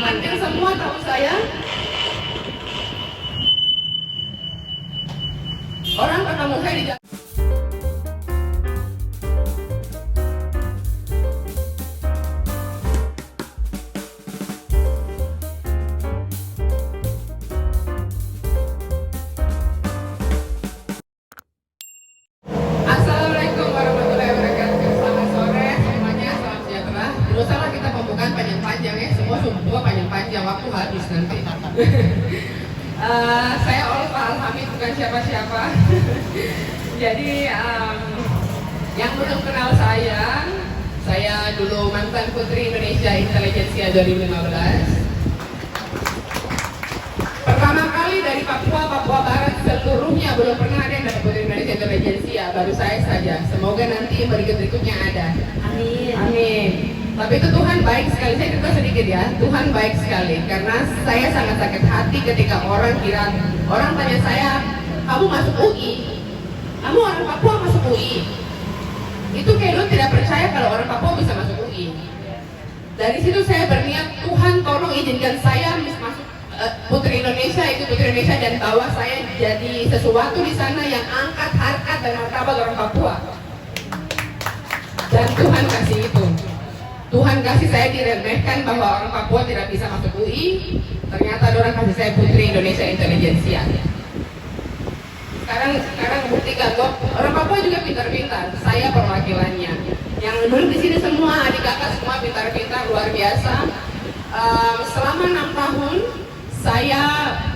hampir semua tahu saya. Orang ketemu saya di jalan. Assalamualaikum warahmatullahi wabarakatuh. Selamat sore semuanya, salam sejahtera. Tidak usahlah kita pembukaan panjang-panjang ya, semua panjang-panjang, waktu habis nanti. Saya Olfa Alhamid, bukan siapa-siapa. Jadi yang belum kenal saya dulu mantan Putri Indonesia Intelijensia 2015. Pertama kali dari Papua Barat seluruhnya belum pernah ada yang dapat Putri Indonesia Intelijensia, baru saya saja. Semoga nanti berikut-berikutnya ada. Amin. Amin. Tapi itu Tuhan baik sekali, saya cerita sedikit ya. Tuhan baik sekali, karena saya sangat sakit hati ketika orang tanya saya, kamu masuk UI, kamu orang Papua masuk UI. Itu kayak lu tidak percaya kalau orang Papua bisa masuk UI. Dari situ saya berniat, Tuhan tolong izinkan saya masuk Putri Indonesia, itu Putri Indonesia, dan bawa saya jadi sesuatu di sana yang angkat harkat dan martabat orang Papua. Dan Tuhan kasih itu. Tuhan kasih saya diremehkan bahwa orang Papua tidak bisa masuk UI. Ternyata orang kasih saya Putri Indonesia Intelijensia. Sekarang buktikan kok, orang Papua juga pintar-pintar. Saya perwakilannya. Yang duduk di sini semua adik kakak semua pintar-pintar luar biasa. Selama 6 tahun saya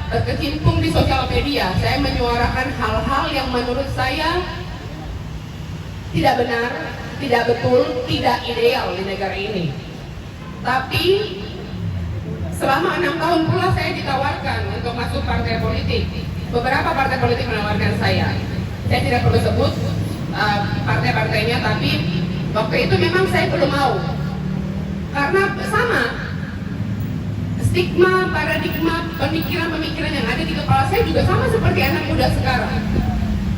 berkecimpung di sosial media. Saya menyuarakan hal-hal yang menurut saya tidak benar, tidak betul, tidak ideal di negara ini. Tapi selama 6 tahun pula saya ditawarkan untuk masuk partai politik. Beberapa partai politik menawarkan saya. Saya tidak perlu sebut partai-partainya, tapi waktu itu memang saya belum mau. Karena sama stigma, paradigma, pemikiran-pemikiran yang ada di kepala saya juga sama seperti anak muda sekarang.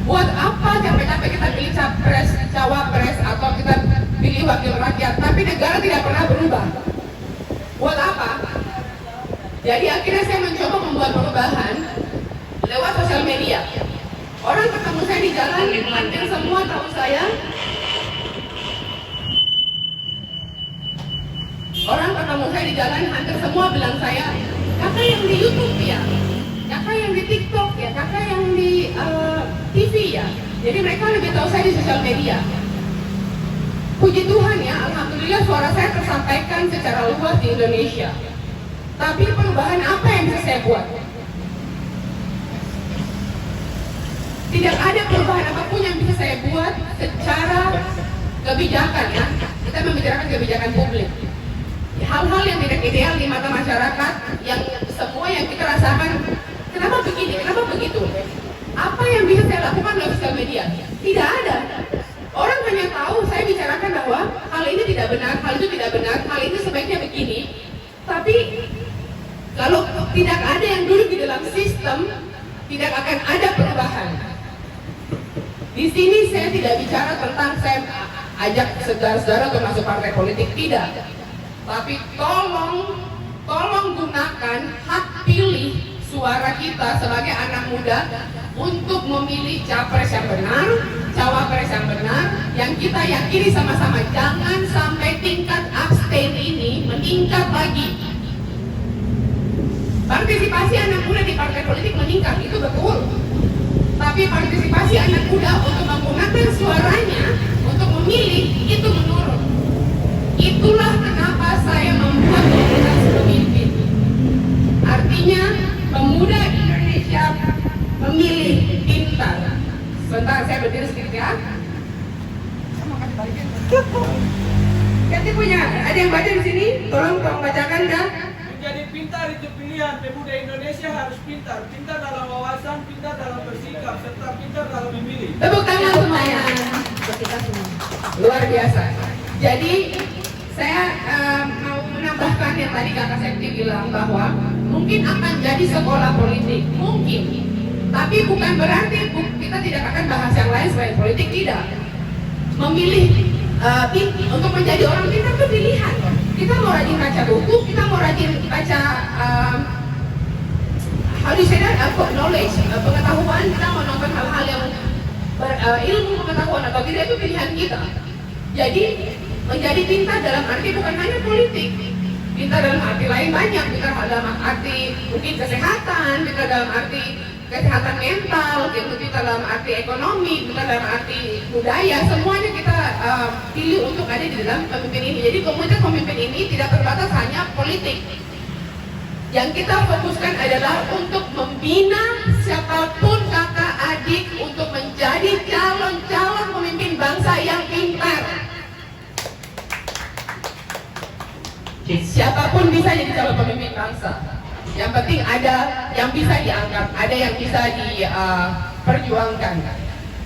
Buat apa capek-capek kita pilih capres, cawapres, atau kita pilih wakil rakyat, tapi negara tidak pernah berubah? Buat apa? Jadi akhirnya saya mencoba membuat perubahan lewat sosial media. Orang ketemu saya di jalan, hampir semua tahu saya. Orang ketemu saya di jalan, hampir semua bilang saya, kakak yang di YouTube ya, kakak yang di TikTok ya, kakak yang di TV ya. Jadi mereka lebih tahu saya di sosial media. Puji Tuhan ya, alhamdulillah suara saya tersampaikan secara luas di Indonesia. Tapi perubahan apa yang bisa saya buat? Tidak ada perubahan apapun yang bisa saya buat secara kebijakan ya. Kita membicarakan kebijakan publik. Hal-hal yang tidak ideal di mata masyarakat, yang semua yang kita rasakan, kenapa begini, kenapa begitu? Apa yang bisa saya lakukan lewat sosial media? Tidak ada. Orang hanya tahu saya bicarakan bahwa hal ini tidak benar, hal itu tidak benar, hal ini sebaiknya begini. Tapi kalau tidak ada yang duduk di dalam sistem, tidak akan ada perubahan. Di sini saya tidak bicara tentang saya ajak saudara-saudara untuk masuk partai politik, tidak. Tapi tolong gunakan hak pilih suara kita sebagai anak muda untuk memilih capres yang benar, cawapres yang benar, yang kita yakini sama-sama. Jangan sampai tingkat abstain ini meningkat lagi. Partisipasi anak muda di partai politik meningkat, itu betul. Tapi partisipasi anak muda untuk menggunakan suaranya untuk memilih itu menurun. Itulah kenapa saya membuat komunitas pemimpin. Artinya pemuda Indonesia memilih pintar. Sebentar saya berdiri sedikit ya. Nanti punya, ada yang baca di sini? Tolong bacakan dah. Menjadi pintar itu pilihan. Pemuda Indonesia harus pintar. Pintar dalam wawasan, pintar dalam bersikap, serta pintar dalam memilih. Tepuk tangan semuanya. Luar biasa. Jadi saya mau menambahkan yang tadi Kakak Septi bilang bahwa mungkin akan jadi sekolah politik, mungkin. Tapi bukan berarti kita tidak akan bahas yang lain selain politik, tidak. Memilih untuk menjadi orang pintar itu pilihan. Kita mau rajin baca buku, kita mau rajin baca harus ada knowledge, pengetahuan. Kita mau nonton hal-hal yang ilmu pengetahuan atau tidak, itu pilihan kita. Jadi menjadi pintar dalam arti bukan hanya politik, pintar dalam arti lain banyak, pintar dalam arti mungkin kesehatan, pintar dalam arti kesehatan mental, pintar dalam arti ekonomi, pintar dalam arti budaya. Semuanya kita pilih untuk ada di dalam pemimpin ini. Jadi komunitas pemimpin ini tidak terbatas hanya politik. Yang kita fokuskan adalah untuk membina siapapun kakak adik untuk menjadi calon-calon pemimpin bangsa yang pintar. Siapapun bisa jadi calon pemimpin bangsa. Yang penting ada yang bisa diangkat, ada yang bisa diperjuangkan.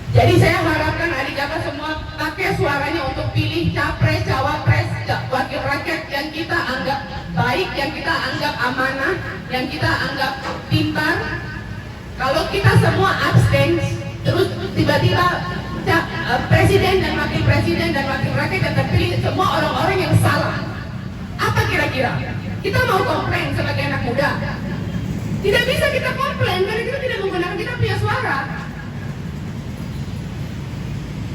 Jadi saya harapkan adik kakak semua pakai suaranya untuk pilih capres, cawapres, wakil rakyat yang kita anggap baik, yang kita anggap amanah, yang kita anggap pintar. Kalau kita semua abstain, terus tiba-tiba presiden dan wakil presiden dan wakil rakyat yang terpilih semua orang-orang yang salah, apa kira-kira? Kita mau komplain sebagai anak muda? Tidak bisa kita komplain karena kita tidak menggunakan kita punya suara.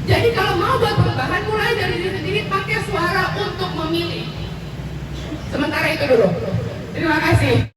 Jadi kalau mau buat perubahan, mulai dari diri sendiri, pakai suara untuk memilih. Sementara itu dulu. Terima kasih.